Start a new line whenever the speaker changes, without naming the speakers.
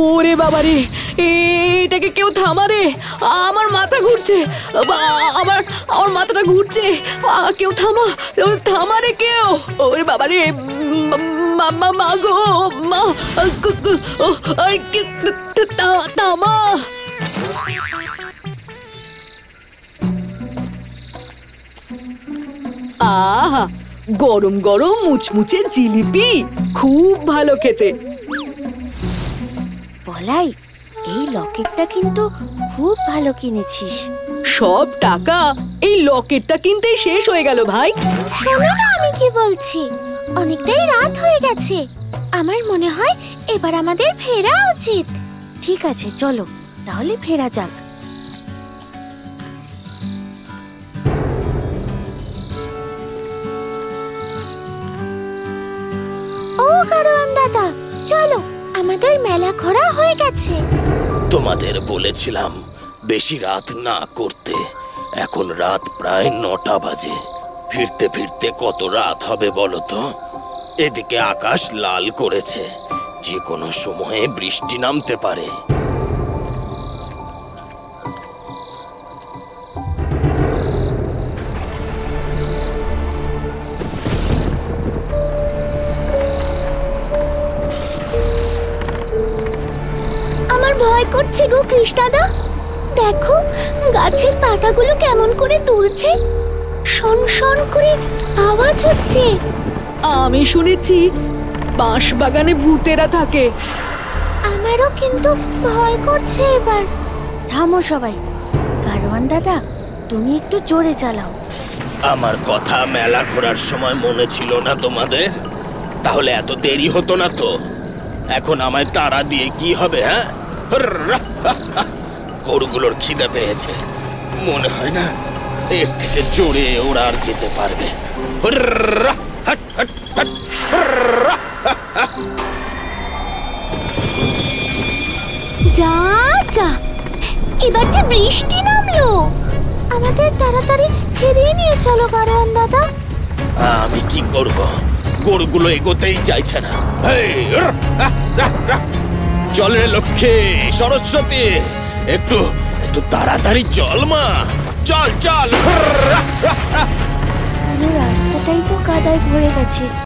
ওরে বাবা রে, এটাকে কেউ থামা রে, আমার মাথা ঘুরছে, আমার আমার মাথাটা ঘুরছে, কেউ থামা, থামা রে কেউ। ওরে বাবা রে, মা গো মা, থামা। আহা, গরম গরম মুচমুচে জিলিপি, খুব ভালো খেতে।
বলাই, এই লকেটটা কিন্তু খুব ভালো কিনেছিস।
সব টাকা এই লকেটটা কিনতেই শেষ হয়ে গেল ভাই।
শোনো না আমি কি বলছি, অনেকটাই রাত হয়ে গেছে, আমার মনে হয় এবার আমাদের ফেরা উচিত। ঠিক আছে, চলো তাহলে ফেরা যাক। ও গাড়োয়ান দাদা, চলো, আমাদের মেলা ঘোরা হয়ে গেছে।
তোমাদের বলেছিলাম বেশি রাত না করতে, এখন রাত প্রায় 9টা বাজে। ফিরতে ফিরতে কত রাত হবে বলো তো? এদিকে আকাশ লাল করেছে, যে কোনো সময়ে বৃষ্টি নামতে পারে।
আমার ভয় করছে গো কৃষ দাদা, দেখো গাছের পাতাগুলো কেমন করে দুলছে, শন শন করে আওয়াজ হচ্ছে।
আমি শুনেছি বাঁশ বাগানে ভূতেরা থাকে।
আমারও কিন্তু ভয় করছে এবার। থামো সবাই, গাড়োয়ান দাদা তুমি একটু জোরে চালাও।
আমার কথা মেলা ঘোরার সময় মনে ছিল না তোমাদের? তাহলে এত দেরি হতো না তো। এখন আমায় তাড়া দিয়ে কি হবে? হ্যাঁ, গরুগুলোর খিদে পেয়েছে, মনে হয় না এর থেকে জোরে ওরা আর যেতে পারবে।
যা যা, এবার যে বৃষ্টি নামলো, আমাদের তাড়াতাড়ি ফিরিয়ে নিয়ে চলো গাড়োয়ান দাদা।
আমি কি করব? গরুগুলো এগোতেই চাইছে না। চল রে লক্ষ্মী, সরস্বতী, একটু একটু তাড়াতাড়ি চল মা, চল চল।
পুরো রাস্তাটাই তো কাদায় ভরে গেছে।